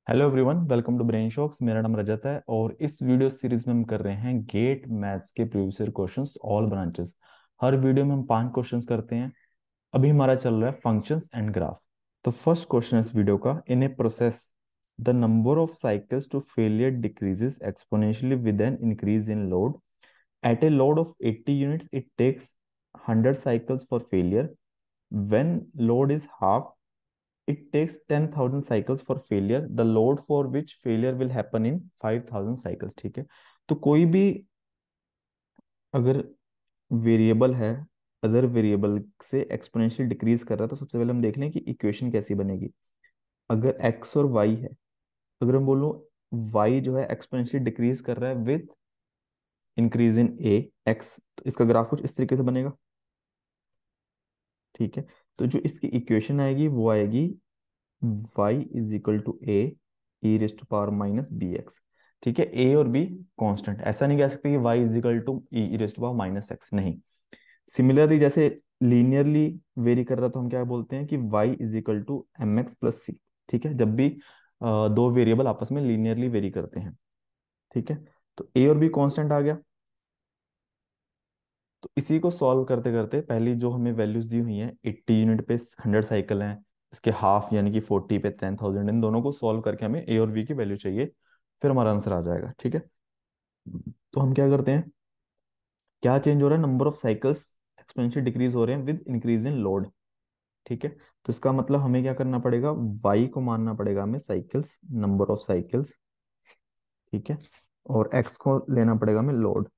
Hello everyone, welcome to Brain Shocks. मेरा नाम रजत है और इस वीडियो सीरीज में हम कर रहे हैं गेट मैथ्स के previous year questions all branches. हर वीडियो में हम 5 क्वेश्चंस करते हैं। अभी हमारा चल रहा है फंक्शंस एंड ग्राफ। तो फर्स्ट क्वेश्चन है इस वीडियो का, in a process the number of cycles to failure decreases exponentially with an increase in load. At a load of 80 units it takes 100 cycles for failure. When load is half, it takes 10,000 cycles for failure. The load for which failure will happen in 5,000 cycles। ठीक है। तो कोई भी अगर variable है, other variable से exponential decrease कर रहा है, तो सबसे पहले हम देख लें कि इक्वेशन कैसी बनेगी। अगर x और y है, अगर हम बोलो y जो है एक्सपोनेंशियल डिक्रीज कर रहा है with increase in A x, तो इसका ग्राफ कुछ इस तरीके से बनेगा। ठीक है। तो जो इसकी इक्वेशन आएगी वो आएगी y is equal to a e raise to power minus B x. ठीक है। ए और बी कांस्टेंट, ऐसा नहीं कह सकते कि y is equal to e raise to power minus x, नहीं। सिमिलरली जैसे लीनियरली वेरी कर रहा है, तो हम क्या बोलते हैं कि y is equal to M X plus C. ठीक है, जब भी दो वेरिएबल आपस में लीनियरली वेरी करते हैं। ठीक है। तो ए और बी कांस्टेंट आ गया। तो इसी को सॉल्व करते करते पहली जो हमें वैल्यूज दी हुई हैं, 80 यूनिट पे 100 साइकिल हैं, इसके हाफ यानी कि 40 पे 10,000, इन दोनों को सॉल्व करके हमें ए और बी की वैल्यू चाहिए, फिर हमारा आंसर आ जाएगा। ठीक है। तो हम क्या करते हैं, क्या चेंज हो रहा है, number of cycles exponential decrease हो रहे हैं विद इंक्रीज इन लोड। ठीक है। तो इसका मतलब हमें क्या करना पड़ेगा, y को मानना पड़ेगा हमें साइकिल्स, नंबर ऑफ साइकिल्स। ठीक है। और x को लेना पड़ेगा हमें लोड।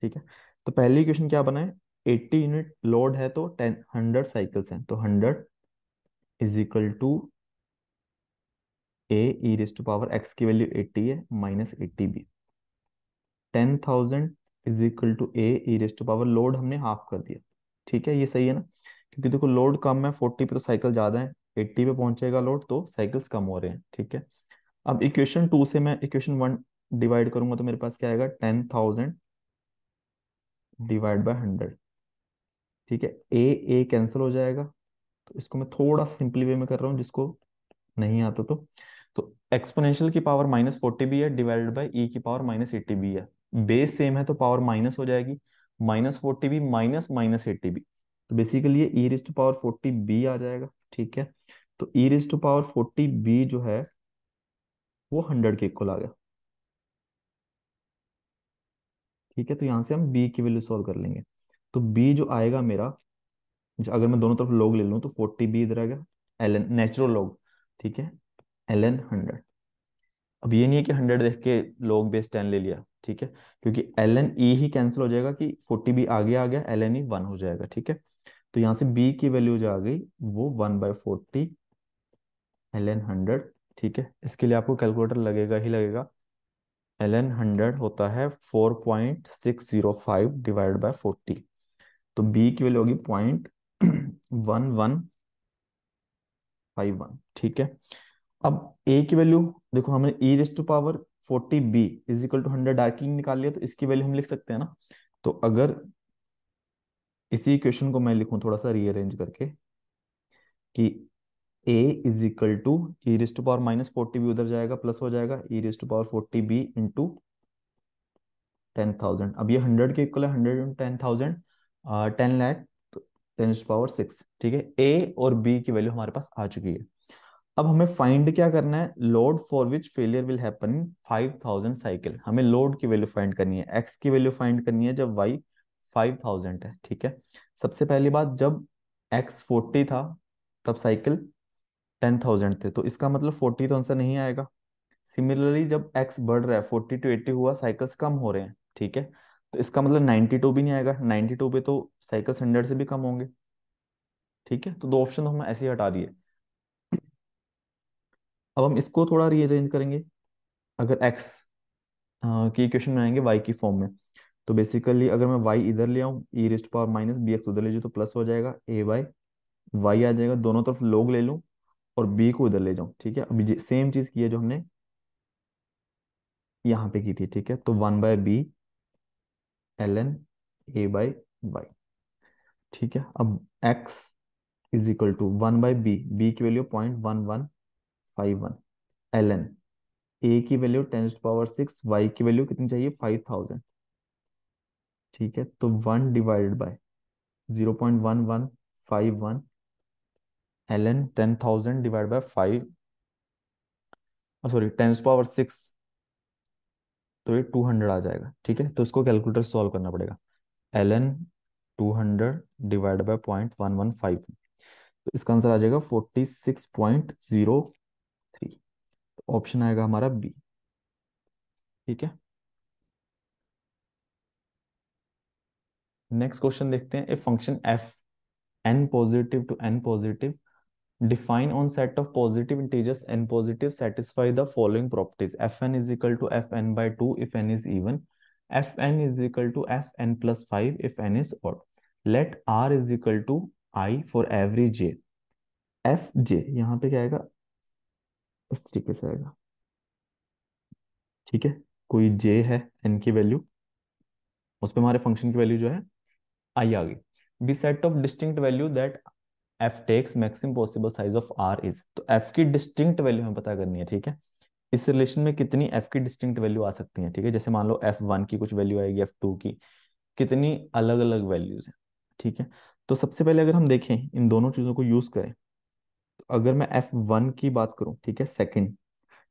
ठीक है। तो पहली इक्वेशन क्या बना है, 80 यूनिट लोड है तो 100 साइकिल्स हैं, तो 100 is equal to a e raise to power x की वैल्यू 80 है minus 80 b. 10,000 is equal to a e raise to power, load हमने हाफ कर दिया। ठीक है, ये सही है ना, क्योंकि देखो लोड कम है 40 पे तो साइकिल ज्यादा है, 80 पे पहुंचेगा लोड तो साइकिल्स कम हो रहे हैं। ठीक है। अब इक्वेशन 2 से मैं इक्वेशन 1 डिवाइड करूंगा तो मेरे पास क्या आएगा, 10,000 डिवाइड बाय 100। ठीक है। ए ए कैंसिल हो जाएगा, तो इसको मैं थोड़ा सिंपली वे में कर रहा हूँ, जिसको नहीं आता तो एक्सपोनेंशियल की पावर -40 भी है डिवाइडेड बाई ई की पावर -80 भी है। बेस सेम है तो पावर माइनस हो जाएगी, -40 भी माइनस -80 भी, तो बेसिकली ये e raise to power 40 B आ जाएगा। ठीक है। तो e raise to power 40 B जो है वो 100 के इक्वल आ गया। ठीक है। तो यहाँ से हम बी की वैल्यू सॉल्व कर लेंगे। तो बी जो आएगा मेरा, अगर मैं दोनों तरफ लोग ले लूँ तो 40 बी इधर आ गया, एल एन नेचुरल लोग। ठीक है। L n 100। अब ये नहीं है कि 100 देख के log बेस 10 ले लिया। ठीक है, क्योंकि एल एन ई ही कैंसिल हो जाएगा कि 40 बी आगे आ गया, एल एन ई 1 हो जाएगा। ठीक है। तो यहाँ से बी की वैल्यू जो आ गई वो 1/40 एल एन 100। ठीक है, इसके लिए आपको कैलकुलेटर लगेगा ही लगेगा। एल एन 100 होता है 4.605 डिवाइड बाय 40। तो बी की वैल्यू होगी 0.1151। ठीक है। अब ए की वैल्यू देखो, हमने e raise to power 40 B is equal to 100 directly निकाल लिया, तो इसकी वैल्यू हम लिख सकते हैं ना। तो अगर इसी इक्वेशन को मैं लिखूं थोड़ा सा रीअरेंज करके, कि A is equal to e raise to power -40 B उधर जाएगा, प्लस हो जाएगा e raise to power 40 B into 10,000। अब ये 100 के इक्वल है, 100 इंटू 10,000, 10 लाख, तो 10 पावर 6। ठीक है। ए और बी की वैल्यू हमारे पास आ चुकी है। अब हमें फाइंड क्या करना है, load for which failure will happen in 5,000 cycle. हमें लोड की वैल्यू फाइंड करनी है, एक्स की वैल्यू फाइंड करनी है जब वाई 5,000 है। ठीक है। सबसे पहली बात, जब एक्स 40 था तब साइकिल 10,000 थे, तो इसका मतलब 40 तो आंसर नहीं आएगा। सिमिलरली जब एक्स बढ़ रहा है 40 to 80 हुआ, साइकिल्स कम हो रहे हैं। ठीक है। तो इसका मतलब 92 भी नहीं आएगा, 92 पे तो साइकिल्स 100 से भी कम होंगे। ठीक है। तो दो ऑप्शन तो हम ऐसे ही हटा दिए। अब हम इसको थोड़ा रीअरेंज करेंगे। अगर एक्स की इक्वेशन बनाएंगे वाई की फॉर्म में, तो बेसिकली अगर मैं वाई इधर ले आऊँ, e raise to power minus B X उधर ले जाऊँ, तो प्लस हो जाएगा ए बाई वाई आ जाएगा, दोनों तरफ लोग ले लूँ और बी को उधर ले जाऊँ। ठीक है। अभी सेम चीज की है जो हमने यहाँ पे की थी। ठीक है। तो 1/b l n a by y. ठीक है। अब x is equal to 1/b, b की वैल्यू 0.1151। एल एन, ए की value 10 to the power 6, y की वैल्यू कितनी चाहिए 5000। ठीक है, तो 1 divided by 0.1151, l n 10,000 divide by 5, sorry 10 to the power 6, तो ये 200 आ जाएगा। ठीक है, तो इसको कैलकुलेटर सॉल्व करना पड़ेगा। एल एन 200 डिवाइड बाय 0.115, तो इसका आंसर आ जाएगा 46.03। ऑप्शन आएगा हमारा बी। ठीक है, नेक्स्ट क्वेश्चन देखते हैं। A function f n positive to n positive define on set of positive integers n positive satisfy the following properties: fn is equal to fn by 2 if n is even, fn is equal to fn plus 5 if n is odd, let r is equal to I for every j। F J यहाँ पे क्या आएगा, इस तरीके से आएगा। ठीक है, कोई जे है एन की वैल्यू, उस पे हमारे फंक्शन की वैल्यू जो है आई आ गई। B set of distinct value that f takes maximum possible size of r is, तो एफ की डिस्टिंक्ट वैल्यू हमें पता करनी है। ठीक है, इस रिलेशन में कितनी एफ की डिस्टिंक्ट वैल्यू आ सकती है। ठीक है, जैसे मान लो F1 की कुछ वैल्यू आएगी, F2 की, कितनी अलग अलग वैल्यूज है। ठीक है, तो सबसे पहले अगर हम देखें इन दोनों चीजों को यूज करें, तो अगर मैं F1 की बात करूं, ठीक है, सेकंड,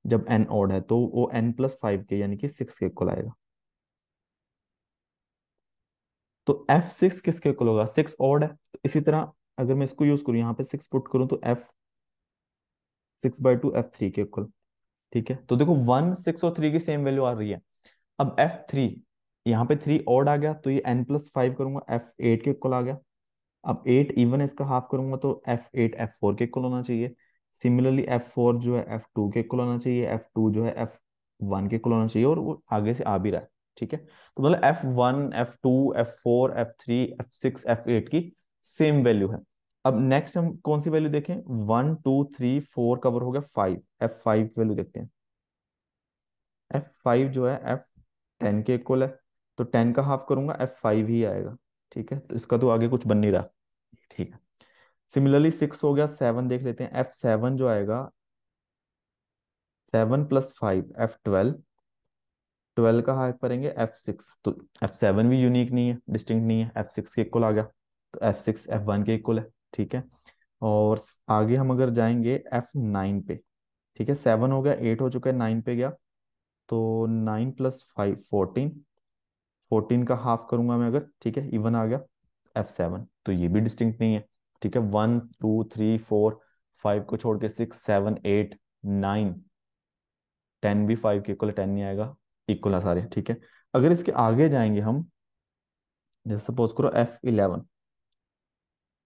जब n ऑड है तो वो n+5 के यानी कि 6 के इक्वल आएगा। तो F6 किसके इक्वल होगा, 6 ऑड है, तो इसी तरह अगर मैं इसको यूज करूं, यहाँ पे 6 पुट करूं, तो F6/2 F3 के इक्वल। ठीक है, तो देखो 1, 6 और 3 की सेम वैल्यू आ रही है। अब F3, यहाँ पे 3 ऑड आ गया, तो ये n+5 करूंगा, F8 के इक्वल आ गया। अब 8 इवन है, इसका हाफ करूंगा तो F8 F4 के इक्वल होना चाहिए। सिमिलरली F4 जो है F2 के इक्वल होना चाहिए, F2 जो है F1 के इक्वल होना चाहिए, और वो आगे से आ भी रहा है। ठीक है, तो मतलब F1 F2 F4 F3 F6 F8 की सेम वैल्यू है। अब नेक्स्ट हम कौन सी वैल्यू देखें, 1 2 3 4 कवर हो गया, 5, F5 की वैल्यू देखते हैं। F5 जो है F10 के इक्वल है, तो 10 का हाफ करूंगा, F5 ही आएगा। ठीक है, तो इसका तो आगे कुछ बन नहीं रहा। ठीक है, सिमिलरली 6 हो गया, 7 देख लेते हैं। F7 जो आएगा 7+5 F12, 12 का हाफ करेंगे F6, तो F7 भी यूनिक नहीं है, डिस्टिंक्ट नहीं है, F6 के इक्वल आ गया, तो F6 F1 के इक्वल है। ठीक है, और आगे हम अगर जाएंगे F9 पे, ठीक है, 7 हो गया, 8 हो चुका है, 9 पे गया, तो 9+5 14, 14 का हाफ करूंगा मैं अगर, ठीक है, इवन आ गया, F7, तो ये भी डिस्टिंक्ट नहीं है। ठीक है, 1 2 3 4 5 को छोड़ के 6 7 8 9 10 भी 5 के इक्वल, 10 नहीं आएगा, इक्वल है सारे। ठीक है, अगर इसके आगे जाएंगे हम, जैसे सपोज करो F11,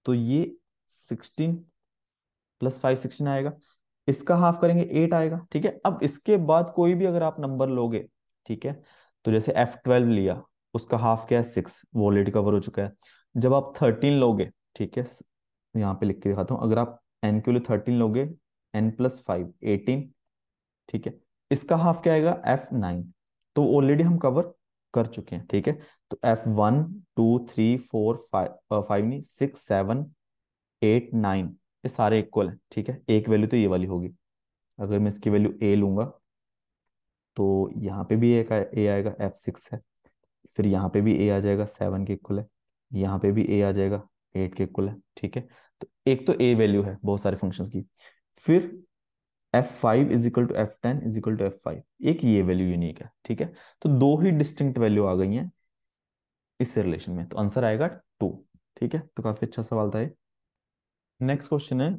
तो ये 16+5 16 आएगा, इसका हाफ करेंगे 8 आएगा। ठीक है, अब इसके बाद कोई भी अगर आप नंबर लोगे, ठीक है, तो जैसे F12 लिया, उसका हाफ क्या है 6, वो ऑलरेडी कवर हो चुका है। जब आप 13 लोगे, ठीक है, यहाँ पे लिख के दिखाता हूँ, अगर आप n के लिए 13 लोगे, n+5 18, ठीक है, इसका हाफ क्या आएगा F9, तो ऑलरेडी हम कवर कर चुके हैं। ठीक है, तो F1 2 3 4 5, 5 नहीं, 6 7 8 9, ये सारे इक्वल हैं। ठीक है, एक वैल्यू तो ये वाली होगी। अगर मैं इसकी वैल्यू ए लूंगा, तो यहाँ पे भी एक ए आएगा, F6 है, फिर यहाँ पे भी ए आ जाएगा, 7 के इक्वल है, यहाँ पे भी ए आ जाएगा, 8 के इक्वल है। ठीक है, तो एक तो ए वैल्यू है बहुत सारे फंक्शंस की। फिर F5 = F10 = F5, एक ये वैल्यू यूनिक है। ठीक है, तो दो ही डिस्टिंक्ट वैल्यू आ गई हैं इस रिलेशन में, तो आंसर आएगा 2। ठीक है, तो काफी अच्छा सवाल था ये। नेक्स्ट क्वेश्चन है,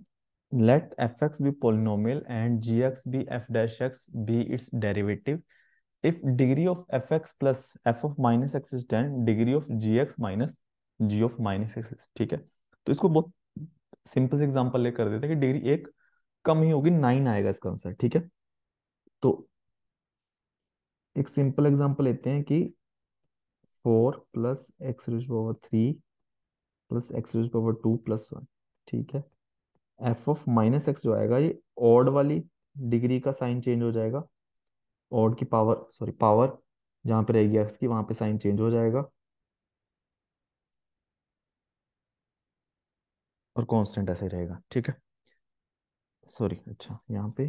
let f(x) be polynomial and g(x) be f'(x) be its derivative if degree of f(x) plus f of minus x is 10, degree of gx minus g of minus x is, ठीक है, तो इसको बहुत simple से example ले कर देते हैं कि डिग्री एक कम ही होगी, 9 आएगा इसका आंसर। ठीक है, तो एक सिंपल एग्जांपल लेते हैं कि 4 + x⁻³ +x⁻² +1, ठीक है, f ऑफ माइनस एक्स जो आएगा, ये ऑड वाली डिग्री का साइन चेंज हो जाएगा, ऑड की पावर, सॉरी पावर जहां पे रहेगी एक्स की, वहां पे साइन चेंज हो जाएगा, और कांस्टेंट ऐसे ही रहेगा। ठीक है, सॉरी, अच्छा यहाँ पे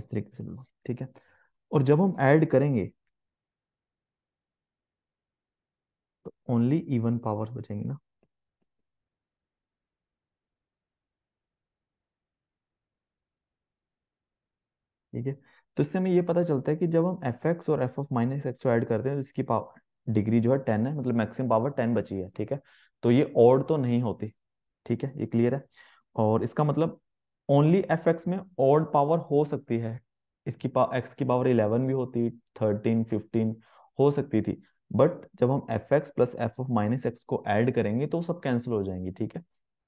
इस तरीके से लो, ठीक है। और जब हम ऐड करेंगे तो ओनली इवन पावर्स बचेंगी ना। ठीक है। तो इससे हमें ये पता चलता है कि जब हम एफ एक्स और एफ ऑफ माइनस एक्स को ऐड करते हैं तो इसकी पावर डिग्री जो है 10 है, मतलब मैक्सिमम पावर 10 बची है, ठीक है। तो ये ऑड तो नहीं होती, ठीक है, ये क्लियर है। और इसका मतलब ओनली एफ एक्स में ऑड पावर हो सकती है, एक्स की पावर 11 भी होती, 13, 15 हो सकती थी। बट जब हम F x plus F of minus x को ऐड करेंगे तो सब कैंसिल हो जाएंगी, ठीक है।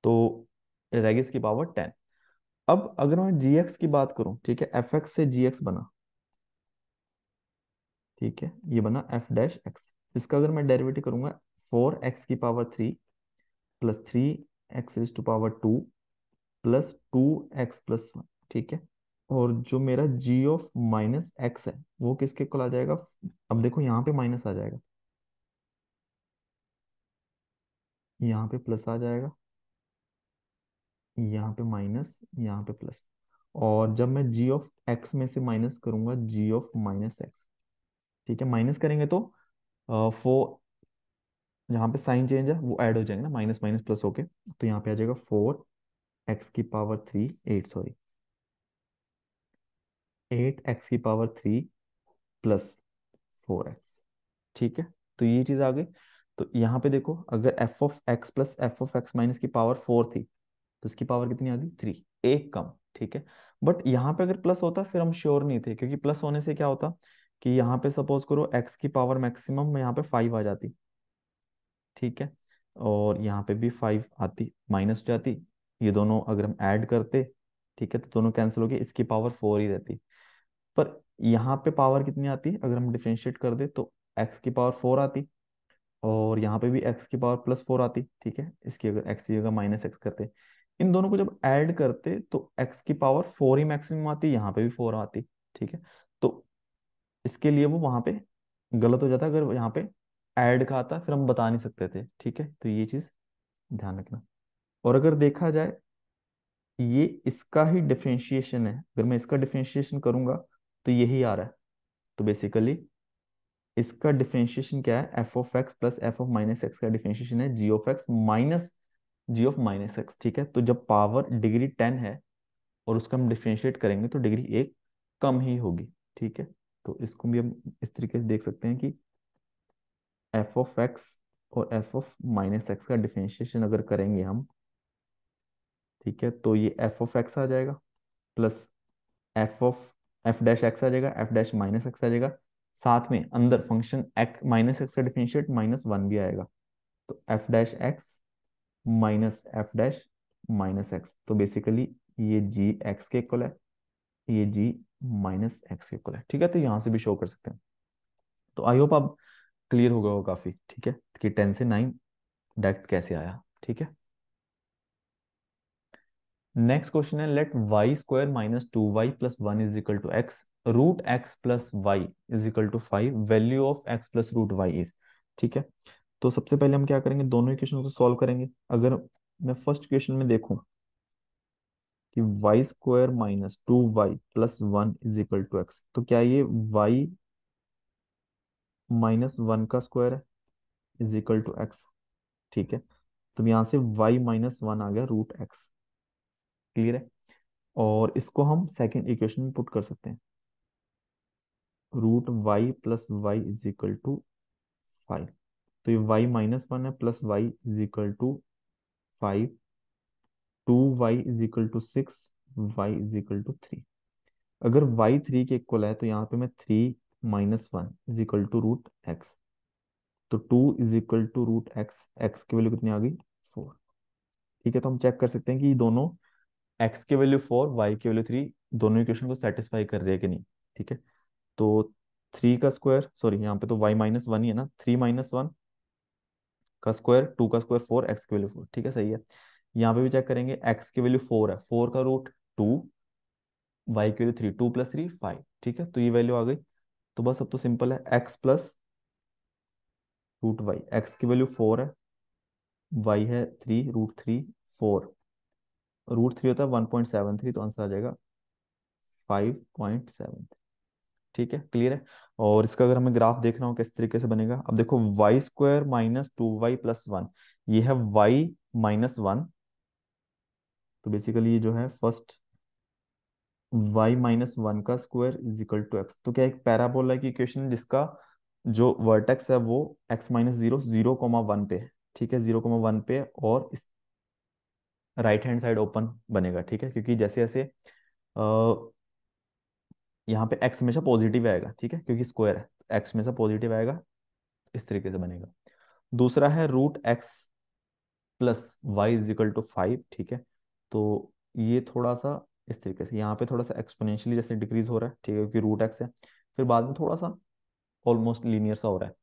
तो रहेगी इसकी पावर 10। अब अगर मैं जी एक्स की बात करूं, ठीक है, एफ एक्स से जी एक्स बना, ठीक है, ये बना एफ डैश एक्स। इसका अगर मैं डेरिवेटिव करूंगा, 4x की power 3 plus 3x⁻², plus 2x+1, ठीक है। और जो मेरा g ऑफ माइनस एक्स है वो किसके इक्वल आ जाएगा? अब देखो यहाँ पे माइनस आ जाएगा, यहाँ पे प्लस आ जाएगा, यहाँ पे माइनस, यहाँ पे प्लस। और जब मैं g ऑफ एक्स में से माइनस करूंगा g ऑफ माइनस एक्स, ठीक है, माइनस करेंगे तो फोर, जहाँ पे साइन चेंज है वो ऐड हो जाएंगे ना, माइनस माइनस प्लस होके। तो यहाँ पे आ जाएगा 4x⁻³ 8, sorry, 8x⁻³ plus 4x, ठीक है। तो ये चीज आ गई। तो यहाँ पे देखो, अगर F of x plus F of X minus की पावर 4 थी तो इसकी पावर कितनी आ गई? 3, एक कम, ठीक है। बट यहाँ पे अगर प्लस होता फिर हम श्योर नहीं थे, क्योंकि प्लस होने से क्या होता कि यहाँ पे सपोज करो एक्स की पावर मैक्सिमम में यहाँ पे 5 आ जाती, ठीक है। और यहाँ पे भी 5 आती, माइनस हो जाती, ये दोनों अगर हम ऐड करते, ठीक है, तो दोनों कैंसिल हो गए, इसकी पावर 4 ही रहती। पर यहाँ पे पावर कितनी आती अगर हम डिफरेंशिएट कर दे तो एक्स की पावर 4 आती, और यहाँ पे भी एक्स की पावर +4 आती, ठीक है। इसकी अगर एक्स की जगह माइनस एक्स करते, इन दोनों को जब ऐड करते तो एक्स की पावर 4 ही मैक्सिमम आती, यहाँ पे भी 4 आती, ठीक है। तो इसके लिए वो वहां पे गलत हो जाता, अगर यहाँ पे ऐड का आता फिर हम बता नहीं सकते थे, ठीक है। तो ये चीज ध्यान रखना। और अगर देखा जाए, ये इसका ही डिफरेंशिएशन है, अगर मैं इसका डिफरेंशिएशन करूंगा तो यही आ रहा है। तो बेसिकली इसका डिफरेंशिएशन क्या है? F of x plus F of minus X का डिफरेंशिएशन है G of X minus G of minus X, ठीक है। तो जब पावर डिग्री 10 है और उसका हम डिफरेंशिएट करेंगे तो डिग्री 1 कम ही होगी, ठीक है। तो इसको भी हम इस तरीके से देख सकते हैं कि एफ ऑफ एक्स और एफ ऑफ माइनस एक्स का डिफरेंशिएशन अगर करेंगे हम, ठीक है, तो ये एफ ऑफ एक्स आ जाएगा प्लस एफ डैश एक्स आ जाएगा, एफ डैश माइनस एक्स आ जाएगा, साथ में अंदर फंक्शन एक्स माइनस एक्स का डिफरेंशिएट -1 भी आएगा। तो F dash x minus F dash minus x, तो बेसिकली ये जी एक्स के इक्वल है, ये जी माइनस एक्स के इक्वल है, ठीक है। तो यहाँ से भी शो कर सकते हैं। तो आई होप अब क्लियर हो गया हो काफी, ठीक है, कि 10 से 9 डायरेक्ट कैसे आया, ठीक है। नेक्स्ट क्वेश्चन है, let y² - 2y + 1 is equal to x, root x plus y is equal to 5, value of x plus root y is, ठीक है। तो सबसे पहले हम क्या करेंगे, दोनों इक्वेशन को सॉल्व करेंगे। अगर मैं फर्स्ट इक्वेशन में देखूं कि y² - 2y + 1 is equal to x, तो क्या ये y-1 का स्क्वायर है इज इक्वल टू एक्स, ठीक है। तो यहाँ से y-1 आ गया रूट एक्स, क्लियर है। और इसको हम सेकंड इक्वेशन में पुट कर सकते हैं, root y plus y is equal to 5। तो ये y-1 है plus y is equal to 5, 2y is equal to 6, y is equal to 3। अगर y 3 के इक्वल है तो यहाँ पे मैं 3-1 is equal to root x, तो 2 is equal to root x, x की वैल्यू कितनी आ गई? 4, ठीक है। तो हम चेक कर सकते हैं कि दोनों x की वैल्यू 4, y की वैल्यू 3 दोनों इक्वेशन को सेटिस्फाई कर रही है कि नहीं, ठीक है। तो 3 का स्क्वायर, सॉरी यहाँ पे तो y-1 ही है ना, 3-1 का स्क्वायर, 2 का स्क्वायर 4, एक्स की वैल्यू 4, ठीक है, सही है। यहाँ पे भी चेक करेंगे, एक्स की वैल्यू 4 है, 4 का रूट 2, वाई की वैल्यू 3, 2 + 3 5, ठीक है। तो ये वैल्यू आ गई। तो बस अब तो सिंपल है, x plus root y, x की वैल्यू 4 है, वाई है 3, रूट 3 4, रूट 3 होता है 1.73, तो आंसर आ जाएगा 5.7। ठीक है, क्लियर है। और इसका अगर हमें ग्राफ देखना हो किस तरीके से बनेगा, अब देखो y² - 2y + 1, ये है y-1। तो बेसिकली ये जो है फर्स्ट y-1 का square is equal to x। तो क्या एक पैराबोला की इक्वेशन जिसका जो वर्टेक्स है वो x-0 0,1 पे है। ठीक है, 0,1 पे है, और इस राइट हैंड साइड ओपन बनेगा। ठीक है, क्योंकि जैसे जैसे यहाँ पे x हमेशा पॉजिटिव आएगा। ठीक है, क्योंकि स्क्वायर है, x हमेशा पॉजिटिव आएगा। इस तरीके से बनेगा। दूसरा है √x + y = 5। ठीक है, तो ये थोड़ा सा इस तरीके से, यहाँ पे थोड़ा सा एक्सपोनेंशियली जैसे डिक्रीज हो रहा है। ठीक है, क्योंकि √x है, फिर बाद में थोड़ा सा ऑलमोस्ट लीनियर सा हो रहा है।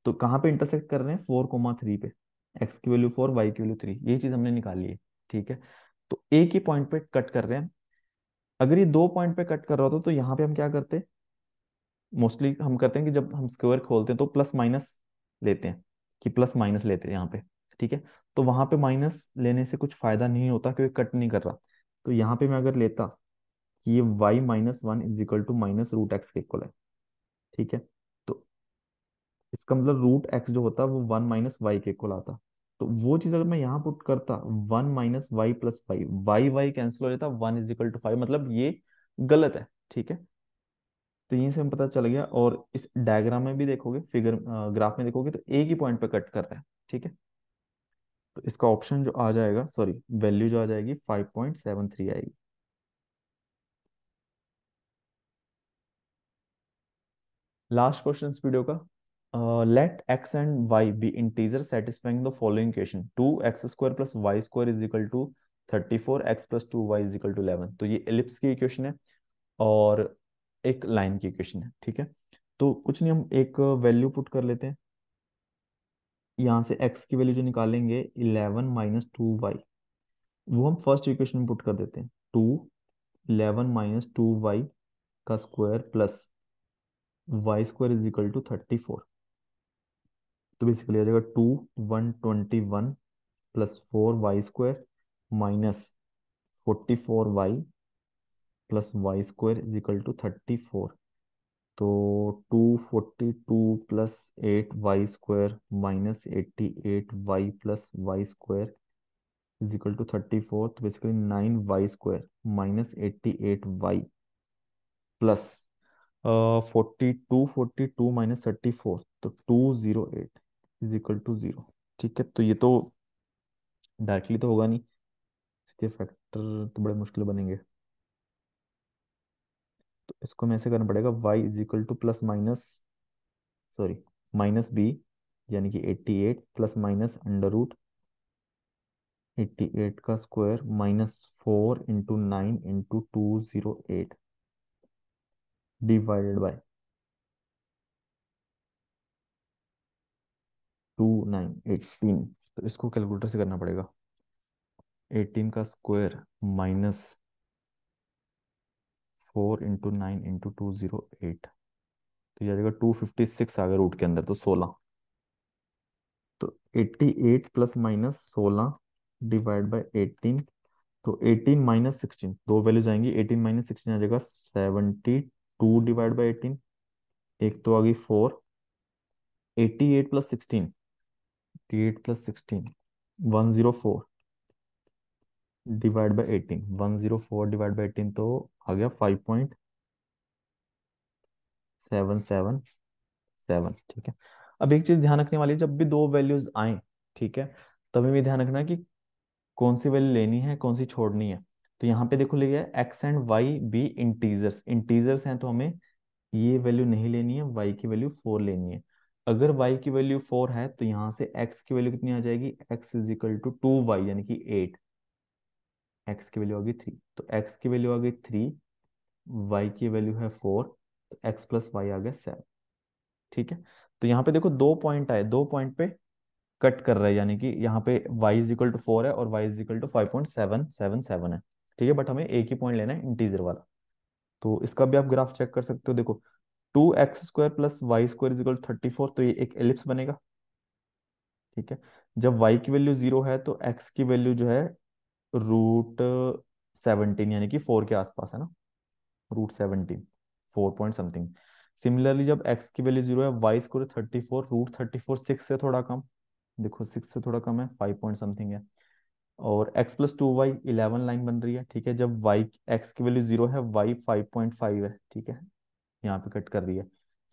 तो कहाँ पे इंटरसेक्ट कर रहे हैं, 4,3 पे। x की वैल्यू 4, y की वैल्यू 3, ये चीज हमने निकाली है। ठीक है, तो एक ही पॉइंट पे कट कर रहे हैं। अगर ये दो पॉइंट पे कट कर रहा होता तो यहाँ पे हम क्या करते, मोस्टली हम करते हैं कि जब हम स्क्वायर खोलते हैं तो प्लस माइनस लेते हैं, कि प्लस माइनस लेते हैं यहाँ पे। ठीक है, तो वहां पे माइनस लेने से कुछ फायदा नहीं होता क्योंकि कट नहीं कर रहा। तो यहाँ पे मैं अगर लेता कि ये y-1 = -√x के इक्वल है। ठीक है, तो इसका मतलब √x जो होता है वो 1 - y के इक्वल आता। तो वो चीज अगर मैं यहाँ पुट करता 1 - y + 5, वाई वाई कैंसिल हो जाता, 1 = 5, मतलब ये गलत है। ठीक है, तो यहीं से हमें पता चल गया। और इस डायग्राम में भी देखोगे, फिगर ग्राफ में देखोगे, तो एक ही पॉइंट पे कट कर रहा है। ठीक है, तो इसका ऑप्शन जो आ जाएगा, सॉरी वैल्यू जो आ जाएगी 5.73 आएगी। लास्ट क्वेश्चन इस वीडियो का, let x and y be integer satisfying the following equation, 2x² + y² = 34, x + 2y = 11। तो ये एलिप्स की इक्वेशन है और एक लाइन की इक्वेशन है। ठीक है, तो कुछ नहीं, हम एक वैल्यू पुट कर लेते हैं। यहाँ से x की वैल्यू जो निकालेंगे 11 - 2y, वो हम फर्स्ट इक्वेशन में पुट कर देते हैं। 2 11 - 2y का स्क्वायर प्लस y² = 34। तो बेसिकली आ जाएगा 2 121 + 4y² -44y + y² = 34। तो 242 + 8y² -88y + y² = 34। तो बेसिकली 9y² -88y प्लस 42 -34, तो 208 = 0। ठीक है, तो ये तो डायरेक्टली तो होगा नहीं, इसके फैक्टर तो बड़े मुश्किल बनेंगे। तो इसको हमें ऐसे करना पड़ेगा, y = plus minus, sorry -b, यानी कि 88 प्लस माइनस √88 का स्क्वायर -4 × 9 × 208 डिवाइडेड बाय 2918। तो इसको कैलकुलेटर से करना पड़ेगा। 18 का स्क्वायर -4 × 9 × 208, तो ये आ जाएगा 256 आ गया रूट के अंदर, तो 16। तो 88 प्लस माइनस 16 डिवाइड बाय 18, तो 18 - 16, दो वैल्यूज आएंगी, 18 - 16 आ जाएगा 72 डिवाइड बाई 18। एक तो आ गई 4, 88 + 16, 88 + 16 104 डिवाइड बाई 18, 104 डिवाइड बाई 18, तो आ गया 5.777। ठीक है, अब एक चीज ध्यान रखने वाली है, जब भी दो वैल्यूज आए, ठीक है, तभी भी ध्यान रखना कि कौन सी वैल्यू लेनी है, कौन सी छोड़नी है। तो यहाँ पे देखो लिखा है x and y be integers, integers हैं तो हमें ये वैल्यू नहीं लेनी है, वाई की वैल्यू 4 लेनी है। अगर वाई की वैल्यू 4 है तो यहाँ से एक्स की वैल्यू कितनी आ जाएगी, x = 2y यानी कि 8, एक्स की वैल्यू आ गई 3, तो एक्स की वैल्यू आ गई 3, वाई की वैल्यू है 4, तो x + y आ गया 7। ठीक है, तो यहाँ पे देखो दो पॉइंट आए, दो पॉइंट पे कट कर रहा है, यानी कि यहाँ पे y = 4 है और y = 5.777 है। ठीक है, बट हमें एक ही पॉइंट लेना है, इंटीजर वाला। तो इसका भी आप ग्राफ चेक कर सकते हो। देखो 2x² + y² = 34, तो ये एक एलिप्स बनेगा। ठीक है, जब y की वैल्यू 0 है तो x की वैल्यू जो है √17 यानी कि 4 के आसपास है ना, √17, 4 पॉइंट समथिंग। सिमिलरली जब x की वैल्यू 0 है, y स्क्वायर 34, √34 6 से थोड़ा कम, देखो 6 से थोड़ा कम है, 5 पॉइंट समथिंग है। और x+2y 11 लाइन बन रही है, ठीक है। जब y, x की वैल्यू 0 है, y 5.5 है, ठीक है, यहाँ पे कट कर रही है।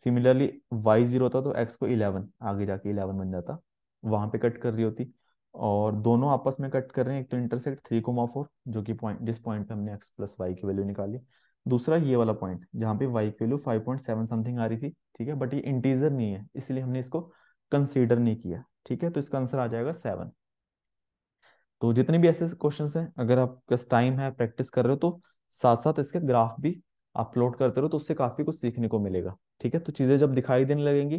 सिमिलरली y 0 होता तो x को 11, आगे जाके 11 बन जाता, वहां पे कट कर रही होती। और दोनों आपस में कट कर रहे हैं, एक तो इंटरसेक्ट 3,4, जो कि पॉइंट, जिस पॉइंट पे हमने x+y की वैल्यू निकाली। दूसरा ये वाला पॉइंट जहाँ पे y की वैल्यू 5.7 समथिंग आ रही थी, ठीक है, बट ये इंटीजर नहीं है, इसलिए हमने इसको कंसीडर नहीं किया, ठीक है। तो इसका आंसर आ जाएगा 7। तो जितने भी ऐसे क्वेश्चंस हैं, अगर आपके पास टाइम है, प्रैक्टिस कर रहे हो, तो साथ साथ इसके ग्राफ भी अपलोड करते रहो, तो उससे काफी कुछ सीखने को मिलेगा, ठीक है। तो चीजें जब दिखाई देने लगेंगी,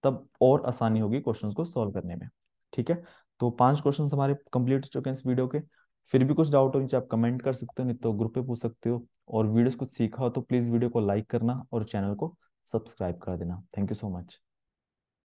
तब और आसानी होगी क्वेश्चंस को सॉल्व करने में, ठीक है। तो 5 क्वेश्चंस हमारे कंप्लीट हो चुके हैं इस वीडियो के। फिर भी कुछ डाउट हो नीचे आप कमेंट कर सकते हो, नहीं तो ग्रुप पे पूछ सकते हो। और वीडियोस कुछ सीखा हो तो प्लीज वीडियो को लाइक करना और चैनल को सब्सक्राइब कर देना। Thank you so much.